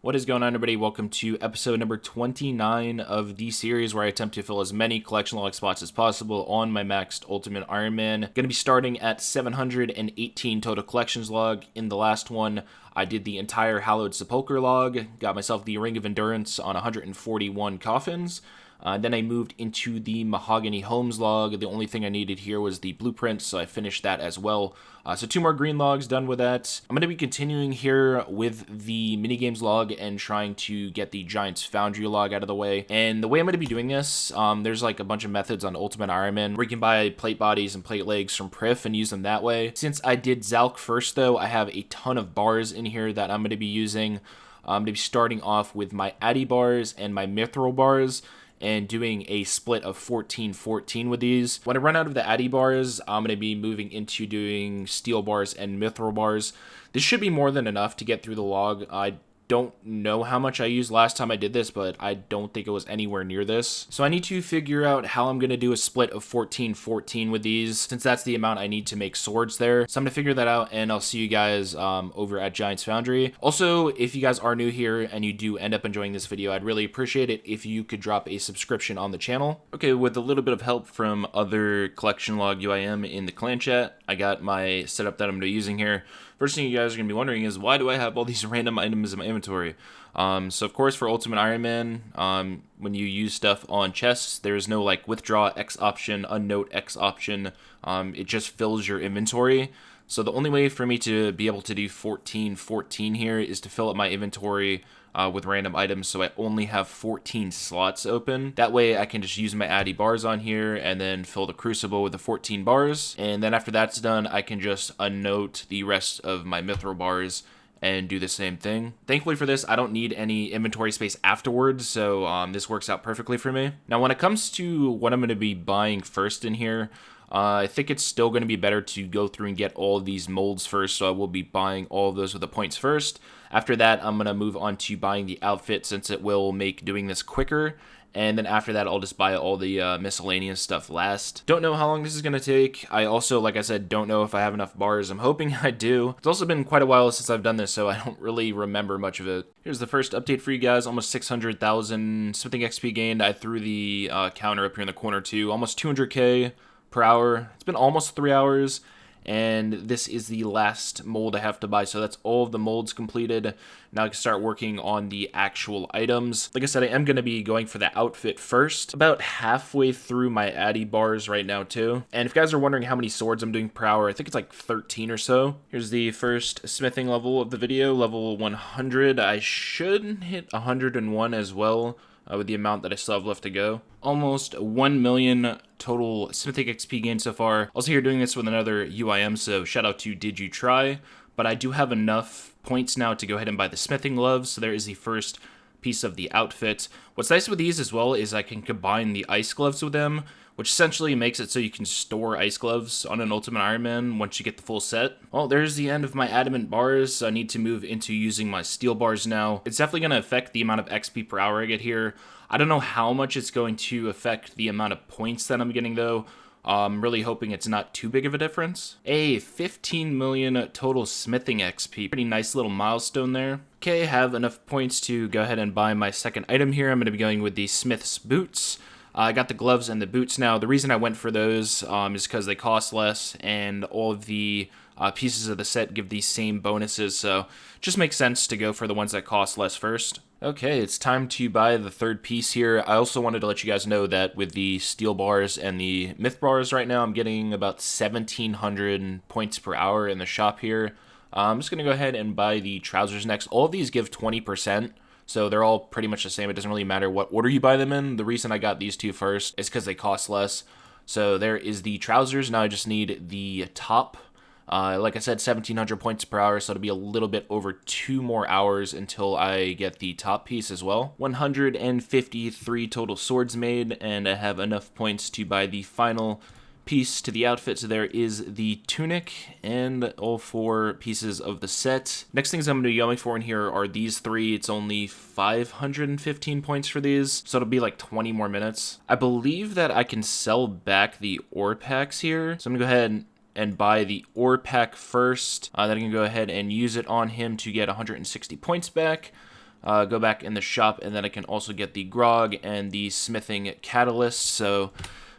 What is going on, everybody? Welcome to episode number 29 of the series where I attempt to fill as many collection log spots as possible on my maxed Ultimate Ironman. Going to be starting at 718 total collections log. In the last one, I did the entire Hallowed Sepulchre log, got myself the Ring of Endurance on 141 coffins. Then I moved into the Mahogany Homes log. The only thing I needed here was the blueprint, so I finished that as well. So 2 more green logs done with that. I'm going to be continuing here with the minigames log and trying to get the Giants Foundry log out of the way. And the way I'm going to be doing this, there's like a bunch of methods on Ultimate Ironman where you can buy plate bodies and plate legs from Prif and use them that way. Since I did Zalk first though, I have a ton of bars in here that I'm going to be using. I'm going to be starting off with my Addy bars and my Mithril bars, and doing a split of 14-14 with these. When I run out of the Addy bars, I'm going to be moving into doing steel bars and mithril bars. This should be more than enough to get through the log. I don't know how much I used last time I did this, but I don't think it was anywhere near this. So I need to figure out how I'm going to do a split of 14-14 with these, since that's the amount I need to make swords there. So I'm going to figure that out, and I'll see you guys over at Giants Foundry. Also, if you guys are new here and you do end up enjoying this video, I'd really appreciate it if you could drop a subscription on the channel. Okay, with a little bit of help from other collection log UIM in the clan chat, I got my setup that I'm going to be using here. First thing you guys are going to be wondering is, why do I have all these random items in my inventory? So of course for Ultimate Ironman, when you use stuff on chests, there's no like withdraw X option, unnote X option. It just fills your inventory. So the only way for me to be able to do 14-14 here is to fill up my inventory with random items, so I only have 14 slots open. That way I can just use my Addy bars on here and then fill the Crucible with the 14 bars. And then after that's done, I can just unnote the rest of my Mithril bars and do the same thing. Thankfully for this, I don't need any inventory space afterwards, so this works out perfectly for me. Now when it comes to what I'm going to be buying first in here, I think it's still going to be better to go through and get all of these molds first, so I will be buying all of those with the points first. After that, I'm going to move on to buying the outfit, since it will make doing this quicker. And then after that, I'll just buy all the miscellaneous stuff last. Don't know how long this is going to take. I also, like I said, don't know if I have enough bars. I'm hoping I do. It's also been quite a while since I've done this, so I don't really remember much of it. Here's the first update for you guys. Almost 600,000 smithing XP gained. I threw the counter up here in the corner too. Almost 200k per hour. It's been almost 3 hours. And this is the last mold I have to buy, so that's all of the molds completed. Now I can start working on the actual items. Like I said, I am going to be going for the outfit first. About halfway through my Addy bars right now too. And if you guys are wondering how many swords I'm doing per hour, I think it's like 13 or so. Here's the first smithing level of the video, level 100. I should hit 101 as well. With the amount that I still have left to go. Almost 1 million total smithing XP gained so far. Also here doing this with another UIM, so shout out to Did You Try. But I do have enough points now to go ahead and buy the smithing gloves, so there is the first piece of the outfit. What's nice with these as well is I can combine the ice gloves with them, which essentially makes it so you can store ice gloves on an Ultimate Ironman once you get the full set. Well, there's the end of my adamant bars. So I need to move into using my steel bars now. It's definitely going to affect the amount of XP per hour I get here. I don't know how much it's going to affect the amount of points that I'm getting though. I'm really hoping it's not too big of a difference. 15 million total smithing XP. Pretty nice little milestone there. Okay, have enough points to go ahead and buy my second item here. I'm going to be going with the Smith's Boots. I got the gloves and the boots now. The reason I went for those is because they cost less, and all of the pieces of the set give these same bonuses, so just makes sense to go for the ones that cost less first. Okay, it's time to buy the third piece here. I also wanted to let you guys know that with the steel bars and the myth bars right now, I'm getting about 1,700 points per hour in the shop here. I'm just going to go ahead and buy the trousers next. All of these give 20%. So they're all pretty much the same. It doesn't really matter what order you buy them in. The reason I got these two first is because they cost less. So there is the trousers. Now I just need the top. Like I said, 1,700 points per hour, so it'll be a little bit over 2 more hours until I get the top piece as well. 153 total swords made, and I have enough points to buy the final piece to the outfit. So there is the tunic and all 4 pieces of the set. Next things I'm going to be going for in here are these 3. It's only 515 points for these, so it'll be like 20 more minutes. I believe that I can sell back the ore packs here, so I'm going to go ahead and buy the ore pack first. Then I can go ahead and use it on him to get 160 points back. go back in the shop, and then I can also get the grog and the smithing catalyst. So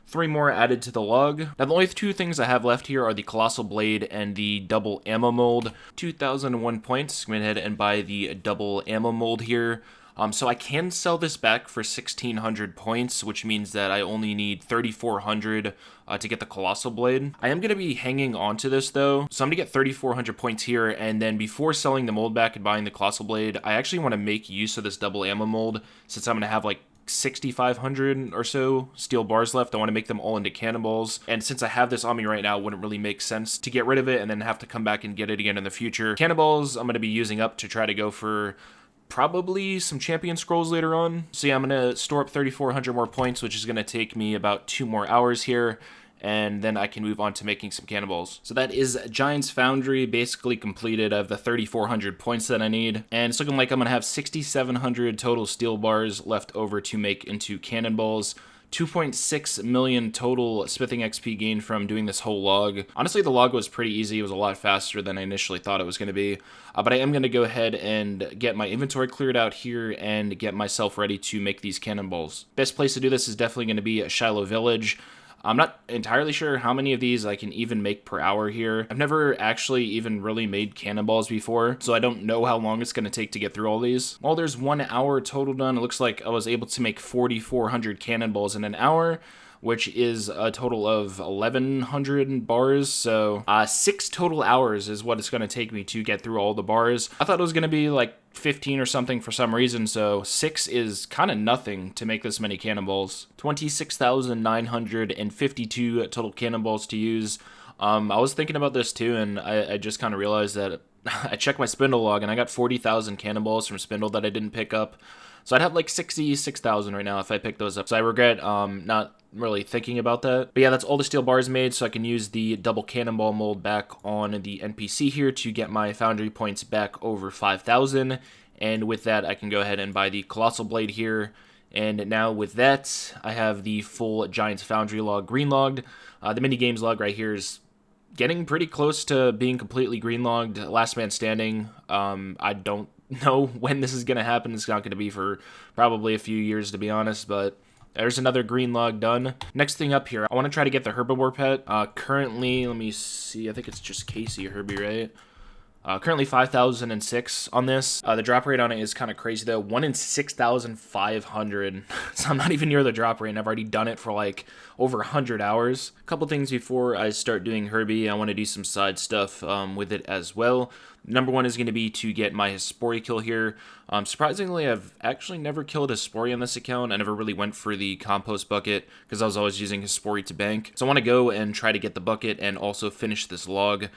3 more added to the log. Now the only 2 things I have left here are the Colossal Blade and the double ammo mold. 2,001 points. I'm going to head and buy the double ammo mold here. So I can sell this back for 1,600 points, which means that I only need 3,400 to get the Colossal Blade. I am going to be hanging on to this though, so I'm going to get 3,400 points here, and then before selling the mold back and buying the Colossal Blade, I actually want to make use of this double ammo mold, since I'm going to have like 6,500 or so steel bars left. I want to make them all into cannonballs, and since I have this on me right now, it wouldn't really make sense to get rid of it and then have to come back and get it again in the future. Cannonballs I'm going to be using up to try to go for probably some champion scrolls later on. So yeah, I'm going to store up 3,400 more points, which is going to take me about 2 more hours here, and then I can move on to making some cannonballs. So that is Giant's Foundry basically completed of the 3,400 points that I need, and it's looking like I'm going to have 6,700 total steel bars left over to make into cannonballs. 2.6 million total smithing XP gained from doing this whole log. Honestly, the log was pretty easy. It was a lot faster than I initially thought it was going to be. But I am going to go ahead and get my inventory cleared out here and get myself ready to make these cannonballs. Best place to do this is definitely going to be Shiloh Village. I'm not entirely sure how many of these I can even make per hour here. I've never actually even really made cannonballs before, so I don't know how long it's going to take to get through all these. Well, there's 1 hour total done. It looks like I was able to make 4,400 cannonballs in an hour, which is a total of 1,100 bars, so 6 total hours is what it's going to take me to get through all the bars. I thought it was going to be like 15 or something for some reason, so 6 is kind of nothing to make this many cannonballs. 26,952 total cannonballs to use. I was thinking about this too, and I just kind of realized that I checked my spindle log, and I got 40,000 cannonballs from spindle that I didn't pick up. So I'd have like 66,000 right now if I picked those up. So I regret not really thinking about that. But yeah, that's all the steel bars made, so I can use the double cannonball mold back on the NPC here to get my foundry points back over 5,000. And with that, I can go ahead and buy the Colossal Blade here. And now with that, I have the full Giant's Foundry log green logged. The mini games log right here is getting pretty close to being completely green logged. Last man standing. I don't know when this is going to happen. It's not going to be for probably a few years, to be honest, but there's another green log done. Next thing up here, I want to try to get the herbivore pet. Currently, let me see, I think it's just Casey or Herbie, right? Currently 5,006 on this. The drop rate on it is kind of crazy though. 1 in 6,500. So I'm not even near the drop rate, and I've already done it for like over 100 hours. A couple things before I start doing Herbie. I want to do some side stuff with it as well. Number 1 is going to be to get my Hespori kill here. Surprisingly, I've actually never killed Hespori on this account. I never really went for the compost bucket because I was always using Hespori to bank. So I want to go and try to get the bucket and also finish this log.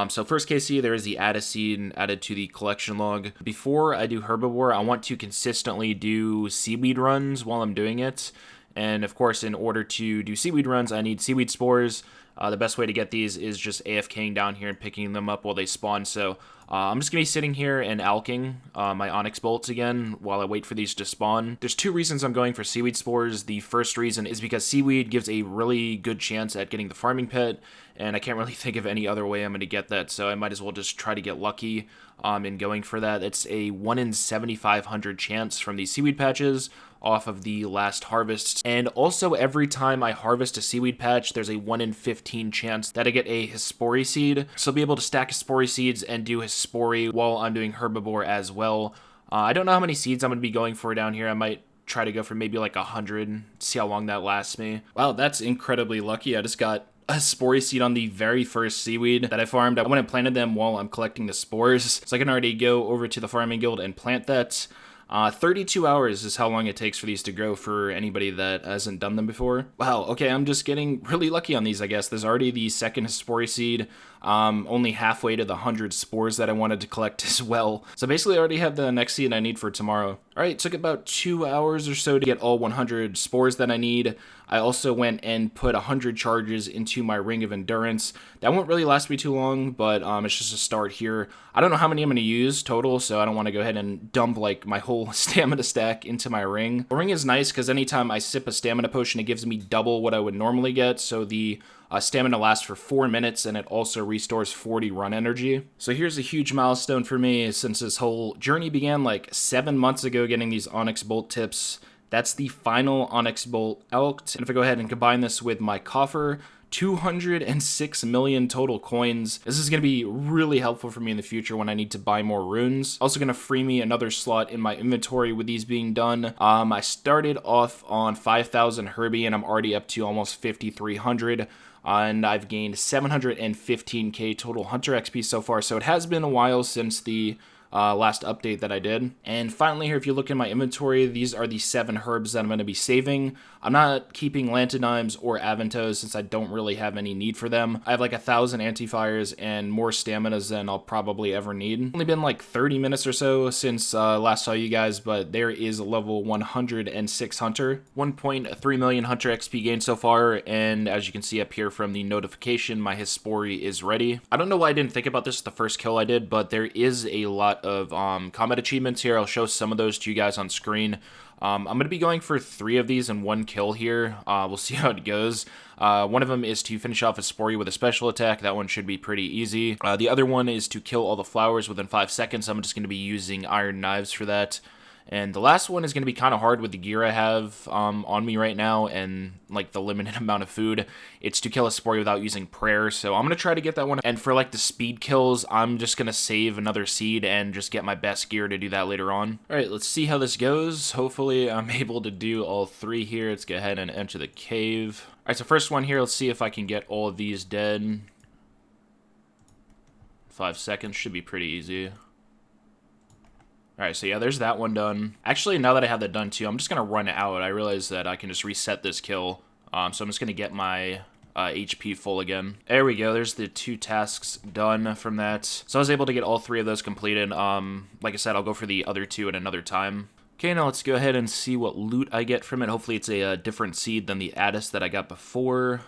So first KC, there is the add a seed added to the collection log. Before I do herbivore, I want to consistently do seaweed runs while I'm doing it. And of course, in order to do seaweed runs, I need seaweed spores. The best way to get these is just AFKing down here and picking them up while they spawn. So I'm just going to be sitting here and alking my Onyx Bolts again while I wait for these to spawn. There's 2 reasons I'm going for seaweed spores. The first reason is because seaweed gives a really good chance at getting the farming pet, and I can't really think of any other way I'm going to get that, so I might as well just try to get lucky in going for that. It's a 1 in 7,500 chance from these seaweed patches off of the last harvests. And also every time I harvest a seaweed patch, there's a 1 in 15 chance that I get a Hespori seed. So I'll be able to stack Hespori seeds and do Hespori while I'm doing herbivore as well. I don't know how many seeds I'm going to be going for down here. I might try to go for maybe like 100, see how long that lasts me. Wow, that's incredibly lucky. I just got a Hespori seed on the very first seaweed that I farmed. I went and planted them while I'm collecting the spores, so I can already go over to the farming guild and plant that. 32 hours is how long it takes for these to grow for anybody that hasn't done them before. Wow, okay, I'm just getting really lucky on these, I guess. There's already the second Hespori seed, only halfway to the 100 spores that I wanted to collect as well. So basically I already have the next seed I need for tomorrow. Alright, it took about 2 hours or so to get all 100 spores that I need. I also went and put 100 charges into my Ring of Endurance. That won't really last me too long, but it's just a start here. I don't know how many I'm going to use total, so I don't want to go ahead and dump like my whole full stamina stack into my ring. The ring is nice because anytime I sip a stamina potion, it gives me double what I would normally get. So the stamina lasts for 4 minutes, and it also restores 40 run energy. So here's a huge milestone for me, since this whole journey began like 7 months ago getting these Onyx Bolt tips. That's the final Onyx Bolt elked. And if I go ahead and combine this with my coffer, 206 million total coins. This is going to be really helpful for me in the future when I need to buy more runes. Also going to free me another slot in my inventory with these being done. I started off on 5,000 Herbie, and I'm already up to almost 5,300. And I've gained 715k total Hunter XP so far, so it has been a while since the last update that I did. And finally here, if you look in my inventory, these are the 7 herbs that I'm going to be saving. I'm not keeping Lantanimes or Aventos since I don't really have any need for them. I have like 1,000 anti-fires and more staminas than I'll probably ever need. Only been like 30 minutes or so since last saw you guys, but there is a level 106 Hunter. 1.3 million Hunter XP gained so far, and as you can see up here from the notification, my Hispori is ready. I don't know why I didn't think about this the first kill I did, but there is a lot of combat achievements here. I'll show some of those to you guys on screen. I'm going to be going for 3 of these in 1 kill here. We'll see how it goes. One of them is to finish off a Hispori with a special attack. That one should be pretty easy. The other one is to kill all the flowers within 5 seconds. I'm just going to be using iron knives for that. And the last one is going to be kind of hard with the gear I have on me right now and like the limited amount of food. It's to kill a Hispori without using prayer, so I'm going to try to get that one. And for like the speed kills, I'm just going to save another seed and just get my best gear to do that later on. Alright, let's see how this goes. Hopefully I'm able to do all 3 here. Let's go ahead and enter the cave. Alright, so first one here, let's see if I can get all of these dead. 5 seconds, should be pretty easy. Alright, so yeah, there's that one done. Actually, now that I have that done too, I'm just going to run out. I realize that I can just reset this kill. So I'm just going to get my HP full again. There we go, there's the 2 tasks done from that. So I was able to get all 3 of those completed. Like I said, I'll go for the other 2 at another time. Okay, now let's go ahead and see what loot I get from it. Hopefully it's a different seed than the Addis that I got before.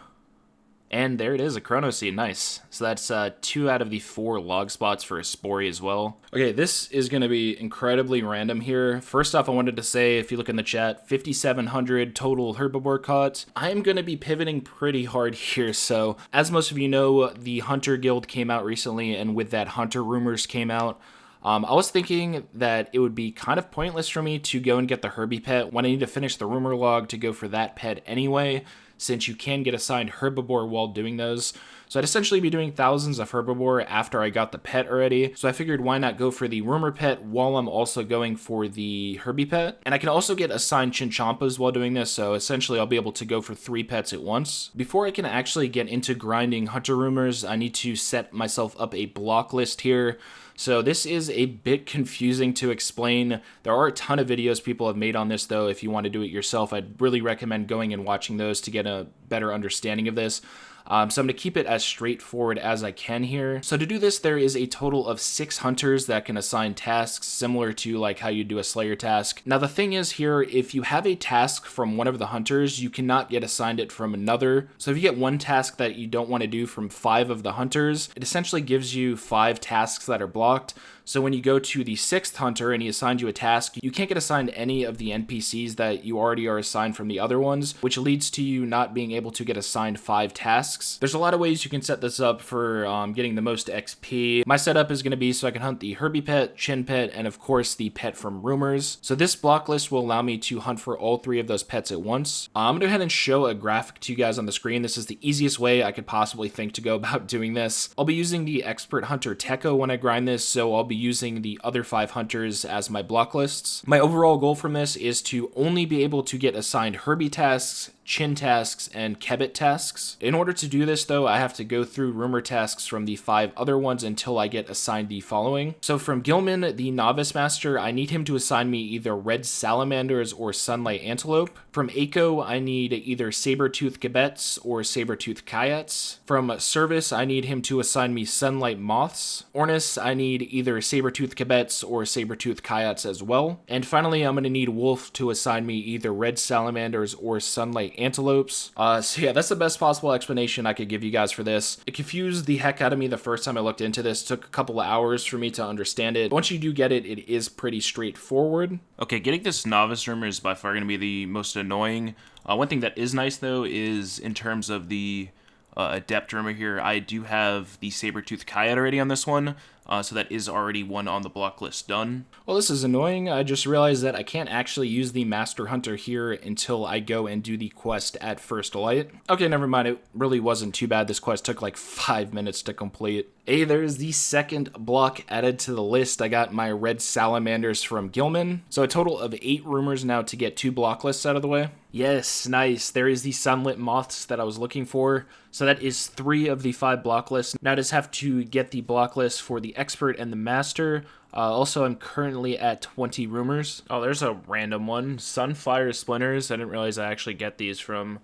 And there it is, a Chrono Seed, nice. So that's 2 out of the 4 log spots for a Hispori as well. Okay, this is going to be incredibly random here. First off, I wanted to say, if you look in the chat, 5,700 total herbivore caught. I'm going to be pivoting pretty hard here. So, as most of you know, the Hunter Guild came out recently, and with that, Hunter Rumours came out. I was thinking that it would be kind of pointless for me to go and get the Herbie pet when I need to finish the rumor log to go for that pet anyway, since you can get assigned herbivore while doing those. So I'd essentially be doing thousands of herbivore after I got the pet already. So I figured why not go for the rumor pet while I'm also going for the Herbie pet. And I can also get assigned Chinchampas while doing this, so essentially I'll be able to go for 3 pets at once. Before I can actually get into grinding Hunter Rumours, I need to set myself up a block list here. So this is a bit confusing to explain. There are a ton of videos people have made on this though. If you want to do it yourself, I'd really recommend going and watching those to get a better understanding of this. So I'm going to keep it as straightforward as I can here. So to do this, there is a total of 6 hunters that can assign tasks, similar to like how you do a Slayer task. Now the thing is here, if you have a task from one of the hunters, you cannot get assigned it from another. So if you get one task that you don't want to do from 5 of the hunters, it essentially gives you 5 tasks that are blocked. So when you go to the 6th hunter and he assigns you a task, you can't get assigned any of the NPCs that you already are assigned from the other ones, which leads to you not being able to get assigned 5 tasks. There's a lot of ways you can set this up for getting the most XP. My setup is going to be so I can hunt the Herbie pet, Chin pet, and of course the pet from Rumours. So this block list will allow me to hunt for all 3 of those pets at once. I'm going to go ahead and show a graphic to you guys on the screen. This is the easiest way I could possibly think to go about doing this. I'll be using the Expert Hunter Tekko when I grind this, so I'll be using the other 5 hunters as my block lists. My overall goal from this is to only be able to get assigned Herbie tasks, Chin tasks, and Kebbit tasks. In order to do this though, I have to go through rumor tasks from the 5 other ones until I get assigned the following. So from Gilman, the Novice Master, I need him to assign me either Red Salamanders or Sunlight Antelope. From Aiko, I need either Saber-Tooth Kebbets or Saber-Tooth Coyotes. From Service, I need him to assign me Sunlight Moths. Ornis, I need either Saber-Tooth Kebbets or Saber-Tooth Coyotes as well. And finally, I'm going to need Wolf to assign me either Red Salamanders or Sunlight Sunlight Antelopes. So yeah, that's the best possible explanation I could give you guys for this. It confused the heck out of me the first time I looked into this. It took a couple of hours for me to understand it. Once you do get it, it is pretty straightforward. Okay, getting this Novice Rumor is by far going to be the most annoying. One thing that is nice, though, is in terms of the Adept Rumor here, I do have the Saber-Tooth Coyote already on this one, so that is already one on the block list done. Well, this is annoying. I just realized that I can't actually use the Master Hunter here until I go and do the quest at First Light. Okay, never mind. It really wasn't too bad. This quest took like 5 minutes to complete. Hey, there's the second block added to the list. I got my Red Salamanders from Gilman. So a total of 8 rumors now to get 2 block lists out of the way. Yes, nice. There is the Sunlit Moths that I was looking for. So that is 3 of the 5 block lists. Now I just have to get the block list for the Expert and the Master. Also, I'm currently at 20 rumors. Oh, there's a random one. Sunfire Splinters. I didn't realize I actually get these from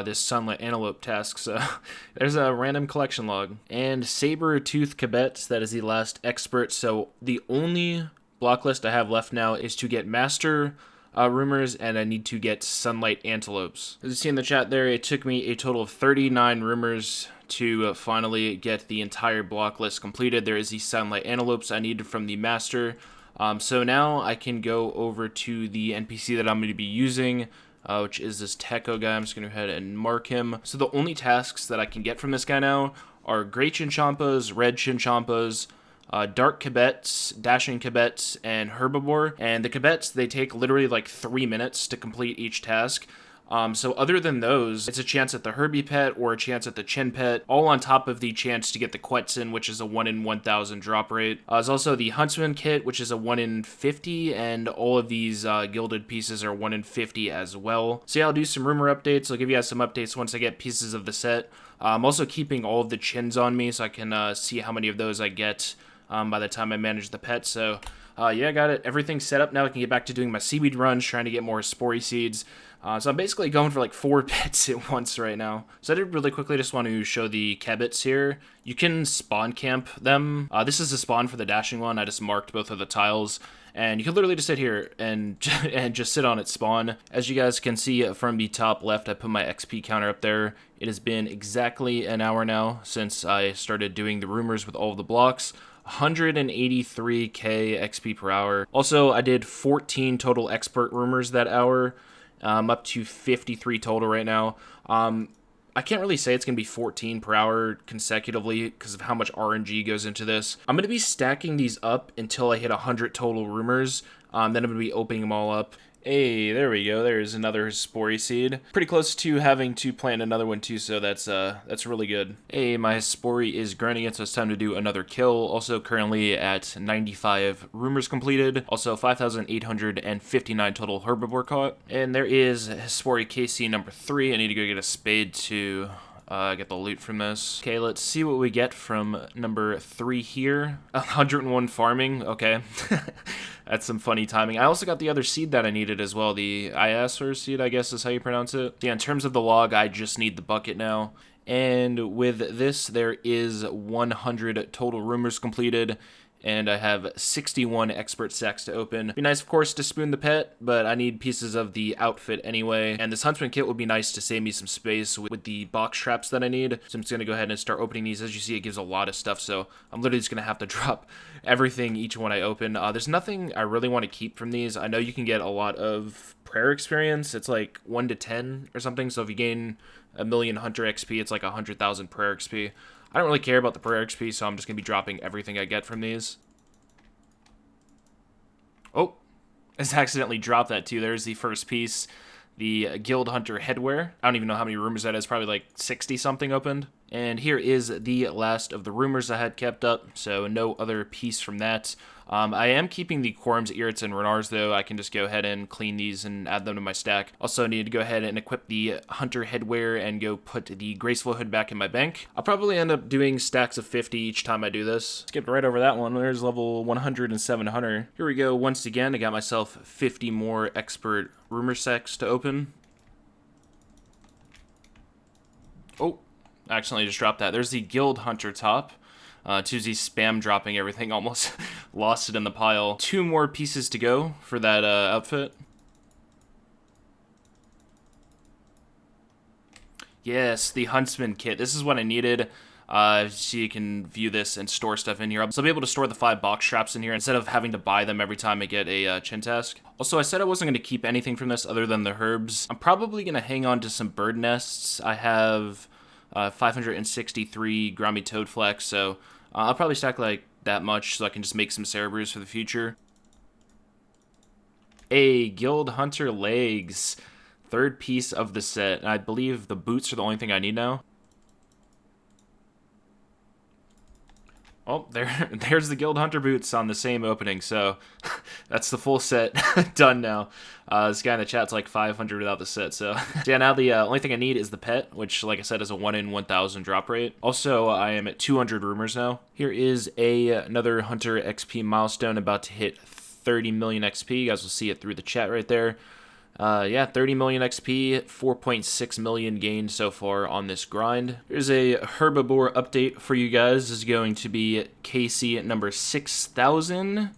this Sunlit Antelope task. So there's a random collection log. And Saber-Tooth Kibet. That is the last Expert. So the only block list I have left now is to get Master rumors, and I need to get Sunlight Antelopes. As you see in the chat there, it took me a total of 39 rumors to finally get the entire block list completed. There is the Sunlight Antelopes I needed from the Master. So now I can go over to the NPC that I'm going to be using, which is this Techo guy. I'm just going to go ahead and mark him. So the only tasks that I can get from this guy now are Gray Chinchampas, Red Chinchampas, Dark Kibets, Dashing Kibets, and Herbivore. And the Kibets, they take literally like 3 minutes to complete each task. So other than those, it's a chance at the Herbie Pet or a chance at the Chin Pet, all on top of the chance to get the Quetzin, which is a 1 in 1,000 drop rate. There's also the Huntsman Kit, which is a 1 in 50, and all of these gilded pieces are 1 in 50 as well. So yeah, I'll do some rumor updates. I'll give you guys some updates once I get pieces of the set. I'm also keeping all of the chins on me so I can see how many of those I get by the time I manage the pet. So yeah, I got it. Everything set up now. I can get back to doing my seaweed runs, trying to get more Spory Seeds. So I'm basically going for like 4 pets at once right now. So I did really quickly just want to show the Kebets here. You can spawn camp them. This is the spawn for the dashing one. I just marked both of the tiles. And you can literally just sit here and just sit on its spawn. As you guys can see from the top left, I put my XP counter up there. It has been exactly an hour now since I started doing the rumors with all of the blocks. 183k XP per hour. Also, I did 14 total expert rumors that hour. I'm up to 53 total right now. I can't really say it's going to be 14 per hour consecutively because of how much RNG goes into this. I'm going to be stacking these up until I hit 100 total rumors. Then I'm going to be opening them all up. Hey, there we go. There's another Spory Seed. Pretty close to having to plant another one too, so that's really good. Hey, my Spory is grinding it, so it's time to do another kill. Also currently at 95 rumors completed. Also 5,859 total herbivore caught. And there is Spory KC number 3. I need to go get a spade to get the loot from this. Okay, let's see what we get from number 3 here. 101 farming, okay. That's some funny timing. I also got the other seed that I needed as well, the ISR seed, I guess is how you pronounce it. Yeah, in terms of the log, I just need the bucket now. And with this, there is 100 total rumors completed. And I have 61 expert sacks to open. Be nice, of course, to spoon the pet, but I need pieces of the outfit anyway. And this Huntsman kit would be nice to save me some space with the box traps that I need. So I'm just going to go ahead and start opening these. As you see, it gives a lot of stuff, so I'm literally just going to have to drop everything each one I open. There's nothing I really want to keep from these. I know you can get a lot of prayer experience. It's like 1 to 10 or something, so if you gain 1,000,000 Hunter XP, it's like 100,000 prayer XP. I don't really care about the prayer XP, so I'm just going to be dropping everything I get from these. Oh, I just accidentally dropped that too. There's the first piece, the Guild Hunter headwear. I don't even know how many rumors that is, probably like 60 something opened. And here is the last of the rumors I had kept up, so no other piece from that. I am keeping the Quorums, Irits, and Renars, though. I can just go ahead and clean these and add them to my stack. Also need to go ahead and equip the Hunter headwear and go put the Graceful Hood back in my bank. I'll probably end up doing stacks of 50 each time I do this. Skipped right over that one. There's level 107 Hunter. Here we go. Once again, I got myself 50 more expert rumor sacks to open. Oh, I accidentally just dropped that. There's the Guild Hunter top. Tuesday spam dropping everything, almost lost it in the pile. 2 more pieces to go for that outfit. Yes, the Huntsman kit. This is what I needed. So you can view this and store stuff in here. So I'll be able to store the 5 box traps in here instead of having to buy them every time I get a chin task. Also, I said I wasn't going to keep anything from this other than the herbs. I'm probably going to hang on to some bird nests. I have 563 Grommy Toad Flex, so I'll probably stack like that much so I can just make some Cerebrews for the future. A Guild Hunter legs. Third piece of the set. I believe the boots are the only thing I need now. Oh, there's the Guild Hunter boots on the same opening, so that's the full set done now. This guy in the chat's like 500 without the set, so yeah, now the only thing I need is the pet, which, like I said, is a 1 in 1,000 drop rate. Also, I am at 200 rumors now. Here is another Hunter XP milestone about to hit 30 million XP. You guys will see it through the chat right there. Yeah, 30 million XP, 4.6 million gained so far on this grind. Here's a herbivore update for you guys. This is going to be KC at number 6,000.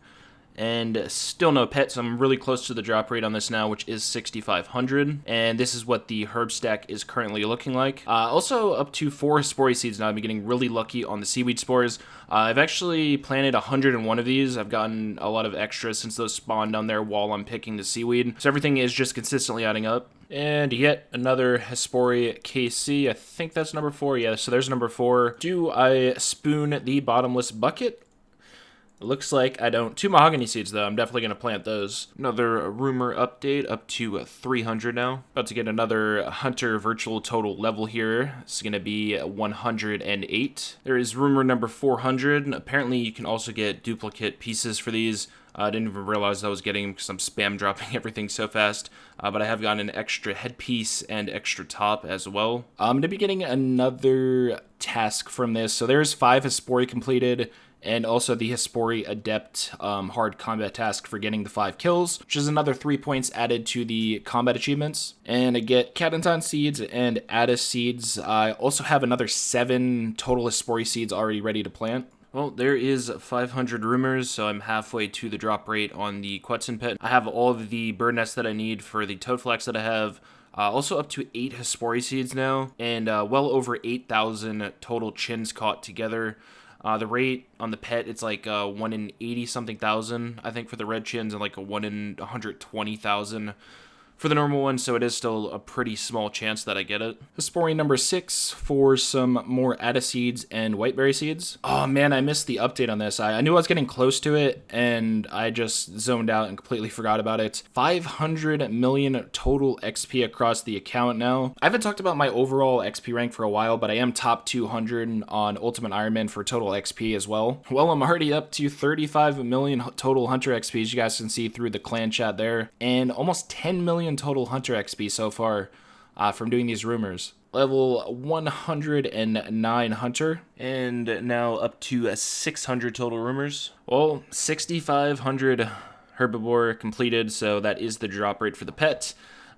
And still no pets. I'm really close to the drop rate on this now, which is 6,500. And this is what the herb stack is currently looking like. Also up to 4 Hespori seeds now. I've been getting really lucky on the seaweed spores. I've actually planted 101 of these. I've gotten a lot of extras since those spawned down there while I'm picking the seaweed. So everything is just consistently adding up. And yet another Hespori KC. I think that's number 4. Yeah, so there's number 4. Do I spoon the bottomless bucket? Looks like I don't. 2 mahogany seeds, though. I'm definitely going to plant those. Another rumor update up to 300 now. About to get another Hunter virtual total level here. It's going to be 108. There is rumor number 400. Apparently, you can also get duplicate pieces for these. I didn't even realize I was getting them because I'm spam dropping everything so fast. But I have gotten an extra headpiece and extra top as well. I'm going to be getting another task from this. So there's 5 Hespori completed. And also the Hespori Adept hard combat task for getting the 5 kills, which is another 3 points added to the combat achievements. And I get Cadenton seeds and Addis seeds. I also have another 7 total Hespori seeds already ready to plant. Well, there is 500 rumors, so I'm halfway to the drop rate on the Quetzin pet. I have all of the bird nests that I need for the toad flax that I have. Also up to 8 Hespori seeds now, and well over 8,000 total chins caught together. The rate on the pet, it's like 1 in 80-something thousand, I think, for the red chins, and like a 1 in 120,000 for the normal one, so it is still a pretty small chance that I get it. Hespori number 6 for some more Addis seeds and whiteberry seeds. Oh man, I missed the update on this. I knew I was getting close to it, and I just zoned out and completely forgot about it. 500 million total XP across the account now. I haven't talked about my overall XP rank for a while, but I am top 200 on Ultimate Ironman for total XP as well. Well, I'm already up to 35 million total Hunter XP, as you guys can see through the clan chat there, and almost 10 million total Hunter XP so far from doing these rumors. Level 109 Hunter, and now up to 600 total rumors. Well, 6,500 herbivore completed, so that is the drop rate for the pet,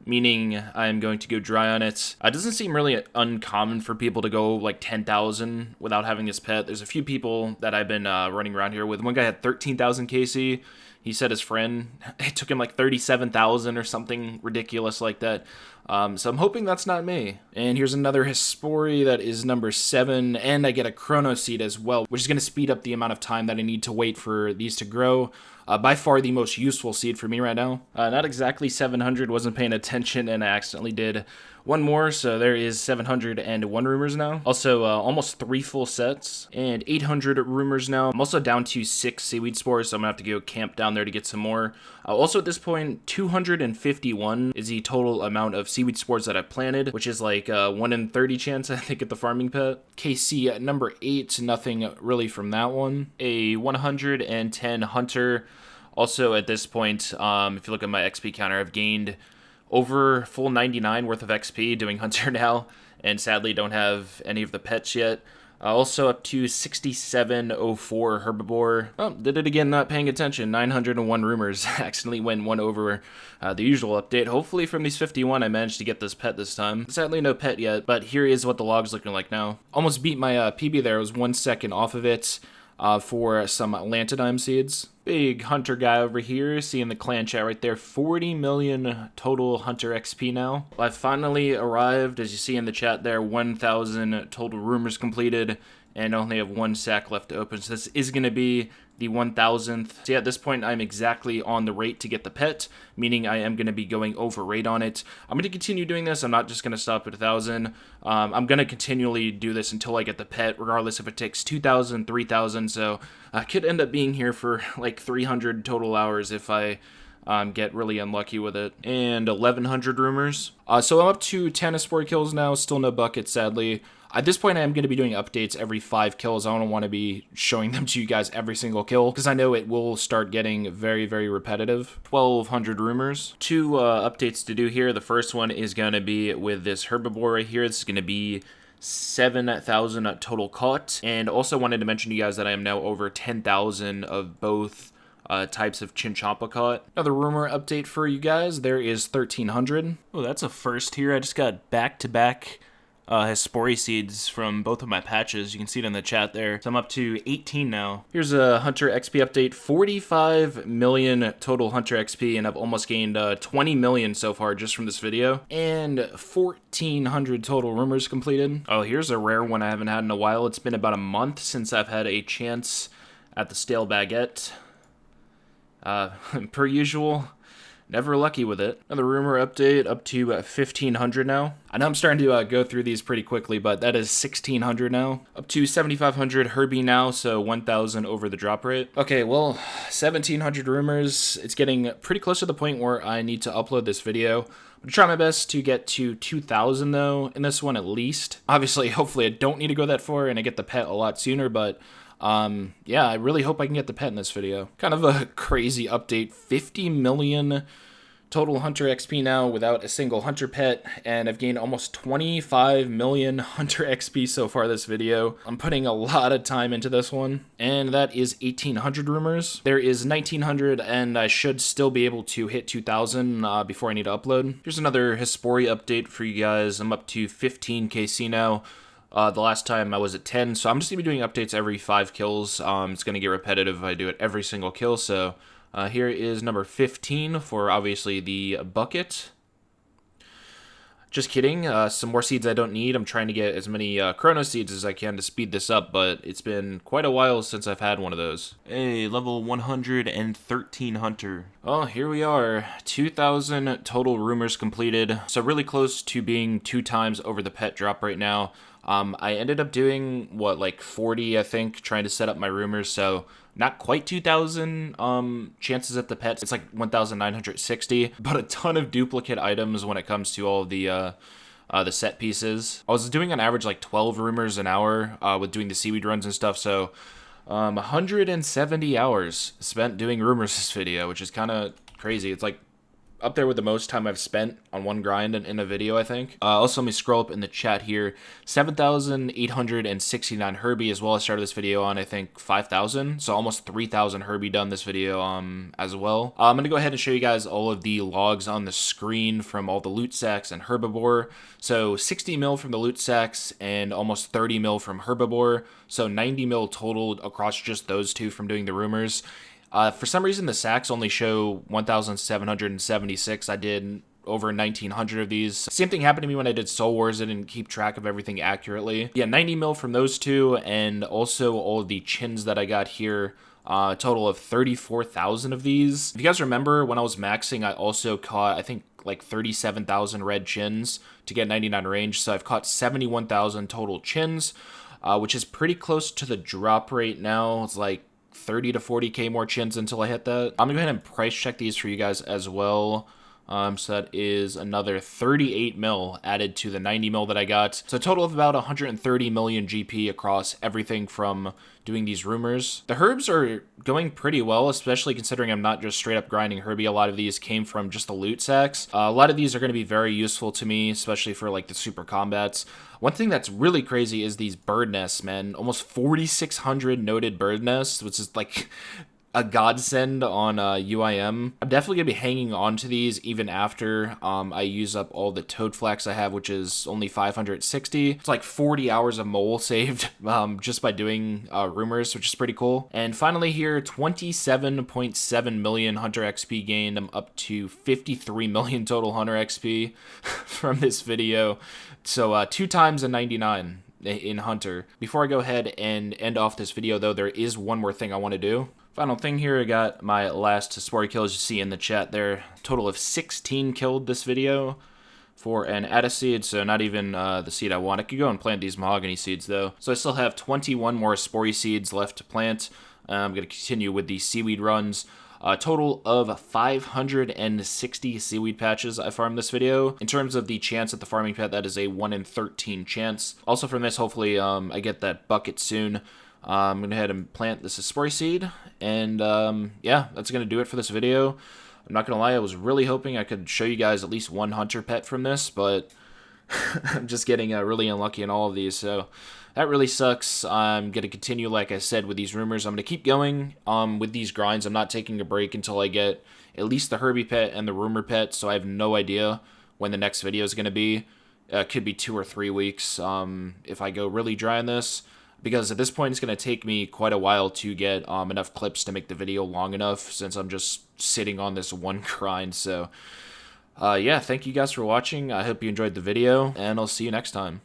meaning I'm going to go dry on it. It doesn't seem really uncommon for people to go like 10,000 without having this pet. There's a few people that I've been running around here with. One guy had 13,000 KC. He said his friend, it took him like 37,000 or something ridiculous like that. So I'm hoping that's not me. And here's another Hespori that is number 7, and I get a Chrono Seed as well, which is going to speed up the amount of time that I need to wait for these to grow. By far the most useful seed for me right now. Not exactly 700, wasn't paying attention, and I accidentally did one more, so there is 701 rumors now. Also, almost 3 full sets, and 800 rumors now. I'm also down to 6 seaweed spores, so I'm gonna have to go camp down there to get some more. Also at this point, 251 is the total amount of seaweed spores that I planted, which is like 1 in 30 chance, I think, at the farming pet. KC at number 8, nothing really from that one. A 110 Hunter. Also at this point, if you look at my XP counter, I've gained over full 99 worth of XP doing Hunter now, and sadly don't have any of the pets yet. Also up to 6704 herbivore. Oh, did it again, not paying attention. 901 rumors. Accidentally went one over the usual update. Hopefully from these 51 I managed to get this pet this time. Sadly no pet yet, but here is what the log's looking like now. Almost beat my PB there. I was 1 second off of it. for some lanthanum seeds. Big hunter guy over here, seeing the clan chat right there, 40 million total hunter XP now. I finally arrived, as you see in the chat there, 1,000 total rumors completed, and only have one sack left to open, so this is going to be the 1,000th. So yeah, at this point, I'm exactly on the rate to get the pet, meaning I am going to be going over rate on it. I'm going to continue doing this. I'm not just going to stop at 1,000. I'm going to continually do this until I get the pet, regardless if it takes 2,000, 3,000. So I could end up being here for like 300 total hours if I get really unlucky with it. And 1,100 rumors. So I'm up to 10 sport kills now. Still no buckets, sadly. At this point, I am going to be doing updates every 5 kills. I don't want to be showing them to you guys every single kill, because I know it will start getting very, very repetitive. 1,200 rumors. 2 updates to do here. The first one is going to be with this herbivore right here. This is going to be 7,000 total caught. And also wanted to mention to you guys that I am now over 10,000 of both types of Chinchompa caught. Another rumor update for you guys. There is 1,300. Oh, that's a first here. I just got back-to-back Hespori seeds from both of my patches. You can see it in the chat there. So I'm up to 18 now. Here's a Hunter XP update. 45 million total Hunter XP, and I've almost gained 20 million so far just from this video. And 1,400 total rumors completed. Oh, here's a rare one I haven't had in a while. It's been about a month since I've had a chance at the stale baguette. Per usual, never lucky with it. Another rumor update, up to 1,500 now. I know I'm starting to go through these pretty quickly, but that is 1,600 now. Up to 7,500 Herbie now, so 1,000 over the drop rate. Okay, well, 1,700 rumors. It's getting pretty close to the point where I need to upload this video. I'm gonna try my best to get to 2,000 though, in this one at least. Obviously, hopefully I don't need to go that far and I get the pet a lot sooner, but yeah, I really hope I can get the pet in this video. Kind of a crazy update. 50 million total Hunter XP now without a single Hunter pet, and I've gained almost 25 million Hunter XP so far this video. I'm putting a lot of time into this one, and that is 1,800 rumors. There is 1,900, and I should still be able to hit 2,000 before I need to upload. Here's another Hespori update for you guys. I'm up to 15 KC now. The last time I was at 10, so I'm just going to be doing updates every 5 kills. It's going to get repetitive if I do it every single kill, so here is number 15 for, obviously, the bucket. Just kidding, some more seeds I don't need. I'm trying to get as many chrono seeds as I can to speed this up, but it's been quite a while since I've had one of those. Hey, level 113 Hunter. Oh, here we are. 2,000 total rumors completed, so really close to being 2 times over the pet drop right now. I ended up doing, what, like 40, I think, trying to set up my rumors, so not quite 2,000 chances at the pets. It's like 1,960, but a ton of duplicate items when it comes to all of the set pieces. I was doing on average like 12 rumors an hour with doing the seaweed runs and stuff, so 170 hours spent doing rumors this video, which is kind of crazy. It's like up there with the most time I've spent on one grind in a video, I think. Also, let me scroll up in the chat here. 7,869 Herbie as well. I started this video on, I think, 5,000. So almost 3,000 Herbie done this video as well. I'm going to go ahead and show you guys all of the logs on the screen from all the loot sacks and herbivore. So 60 mil from the loot sacks and almost 30 mil from herbivore. So 90 mil total across just those two from doing the rumors. For some reason, the sacks only show 1,776. I did over 1,900 of these. Same thing happened to me when I did Soul Wars. I didn't keep track of everything accurately. Yeah, 90 mil from those two, and also all of the chins that I got here. A total of 34,000 of these. If you guys remember, when I was maxing, I also caught, I think, like 37,000 red chins to get 99 range. So I've caught 71,000 total chins, which is pretty close to the drop rate now. It's like 30 to 40k more chins until I hit that. I'm gonna go ahead and price check these for you guys as well. So that is another 38 mil added to the 90 mil that I got. So a total of about 130 million GP across everything from doing these rumors. The herbs are going pretty well, especially considering I'm not just straight up grinding Herbie. A lot of these came from just the loot sacks. A lot of these are going to be very useful to me, especially for like the super combats. One thing that's really crazy is these bird nests, man. Almost 4,600 noted bird nests, which is like a godsend on UIM. I'm definitely going to be hanging on to these even after I use up all the toad flax I have, which is only 560. It's like 40 hours of mole saved just by doing rumors, which is pretty cool. And finally here, 27.7 million Hunter XP gained. I'm up to 53 million total Hunter XP from this video. So 2 times a 99 in Hunter. Before I go ahead and end off this video, though, there is one more thing I want to do. Final thing here, I got my last spore kills you see in the chat there. Total of 16 killed this video for an Atta seed, so not even the seed I want. I could go and plant these mahogany seeds, though. So I still have 21 more spore seeds left to plant. I'm going to continue with the seaweed runs. A total of 560 seaweed patches I farmed this video. In terms of the chance at the farming pet, that is a 1 in 13 chance. Also from this, hopefully I get that bucket soon. I'm going to go ahead and plant this spore seed, and yeah, that's going to do it for this video. I'm not going to lie, I was really hoping I could show you guys at least one hunter pet from this, but I'm just getting really unlucky in all of these, so that really sucks. I'm going to continue, like I said, with these rumors. I'm going to keep going with these grinds. I'm not taking a break until I get at least the Herbie pet and the rumor pet, so I have no idea when the next video is going to be. It could be 2 or 3 weeks if I go really dry on this, because at this point it's going to take me quite a while to get enough clips to make the video long enough, since I'm just sitting on this one grind. So yeah, thank you guys for watching. I hope you enjoyed the video, and I'll see you next time.